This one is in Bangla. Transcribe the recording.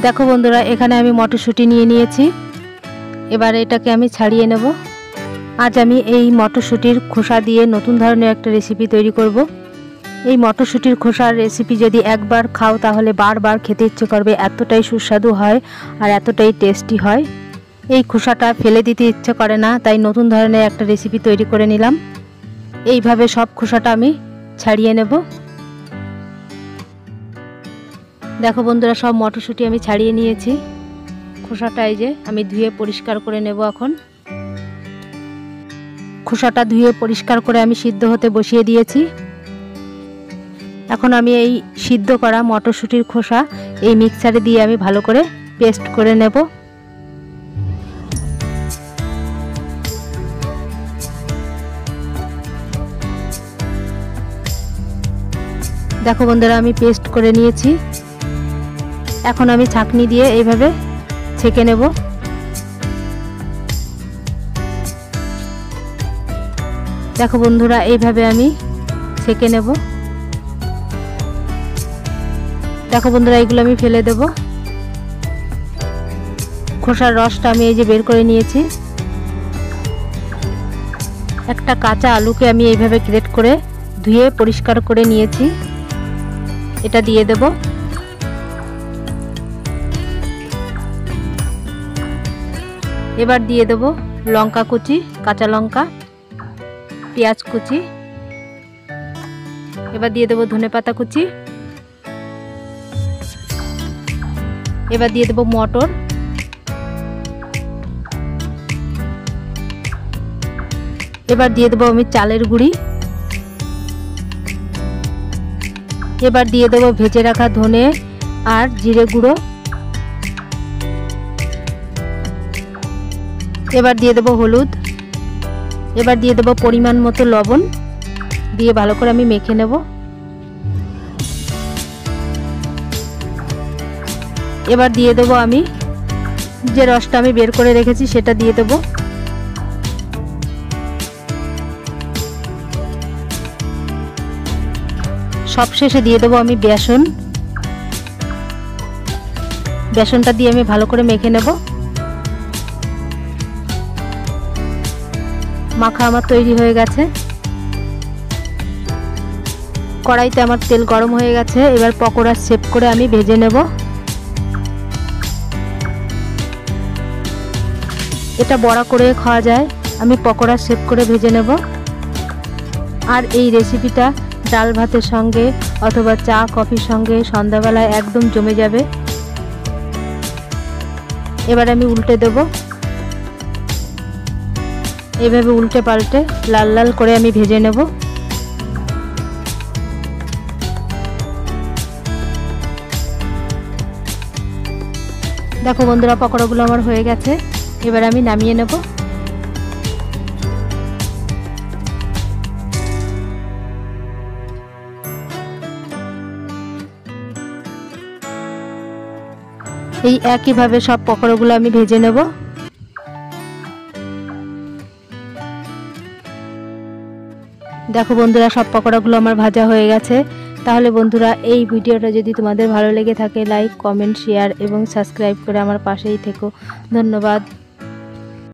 দেখো বন্ধুরা, এখানে আমি মটরশুঁটি নিয়ে নিয়েছি। এবার এটাকে আমি ছাড়িয়ে নেব। আজ আমি এই মটরশুঁটির খোসা দিয়ে নতুন ধরনের একটা রেসিপি তৈরি করব। এই মটরশুঁটির খোসার রেসিপি যদি একবার খাও তাহলে বারবার খেতে ইচ্ছে করবে, এতটাই সুস্বাদু হয় আর এতটাই টেস্টি হয়। এই খোসাটা ফেলে দিতে ইচ্ছে করে না, তাই নতুন ধরনের একটা রেসিপি তৈরি করে নিলাম। এইভাবে সব খোসাটা আমি ছাড়িয়ে নেব। দেখো বন্ধুরা, সব মটরশুঁটি আমি ছাড়িয়ে নিয়েছি। খোসাটা এই যে আমি ধুয়ে পরিষ্কার করে নেব। এখন খোসাটা ধুয়ে পরিষ্কার করে আমি সিদ্ধ হতে বসিয়ে দিয়েছি। এখন আমি এই সিদ্ধ করা মটরশুঁটির খোসা এই মিক্সারে দিয়ে আমি ভালো করে পেস্ট করে নেব। দেখো বন্ধুরা, আমি পেস্ট করে নিয়েছি। এখন আমি ছাঁকনি দিয়ে এইভাবে ছেঁকে নেব। দেখো বন্ধুরা, এইভাবে আমি ছেঁকে নেব। দেখো বন্ধুরা, এগুলো আমি ফেলে দেব। খোসার রসটা আমি এই যে বের করে নিয়েছি। একটা কাঁচা আলুকে আমি এইভাবে গ্রেট করে ধুয়ে পরিষ্কার করে নিয়েছি। এটা দিয়ে দেব। এবার দিয়ে দেব লঙ্কা কুচি, কাঁচা লঙ্কা, পেঁয়াজ কুচি। এবার দিয়ে দেব ধনেপাতা কুচি। এবার দিয়ে দেব মটর। এবার দিয়ে দেব আমি চালের গুঁড়ি। এবার দিয়ে দেব ভেজে রাখা ধনে আর জিরে গুঁড়ো। এবার দিয়ে দেব হলুদ। এবার দিয়ে দেব পরিমাণ মতো লবণ। দিয়ে ভালো করে আমি মেখে নেব। এবার দিয়ে দেব আমি যে রসটা আমি বের করে রেখেছি সেটা দিয়ে দেব। সবশেষে দিয়ে দেব আমি বেসন। বেসনটা দিয়ে আমি ভালো করে মেখে নেব। মাখা আমার তৈরি হয়ে গেছে। কড়াইতে আমার তেল গরম হয়ে গেছে। এবার পকোড়ার শেপ করে আমি ভেজে নেব। এটা বড়া করে খাওয়া যায়, আমি পকোড়ার শেপ করে ভেজে নেব। আর এই রেসিপিটা ডাল ভাতের সঙ্গে অথবা চা কফির সঙ্গে সন্ধ্যাবেলায় একদম জমে যাবে। এবার আমি উল্টে দেব। এভাবে উল্টে পাল্টে লাল লাল করে আমি ভেজে নেব। দেখো বন্ধুরা, পকোড়াগুলো আমার হয়ে গেছে। এবার আমি নামিয়ে নেব। এই একইভাবে সব পকোড়াগুলো আমি ভেজে নেব। দেখো বন্ধুরা, সব পকোড়াগুলো আমার ভাজা হয়ে গেছে। তাহলে বন্ধুরা, এই ভিডিওটা যদি তোমাদের ভালো লেগে থাকে লাইক, কমেন্ট, শেয়ার এবং সাবস্ক্রাইব করে আমার পাশেই থেকো। ধন্যবাদ।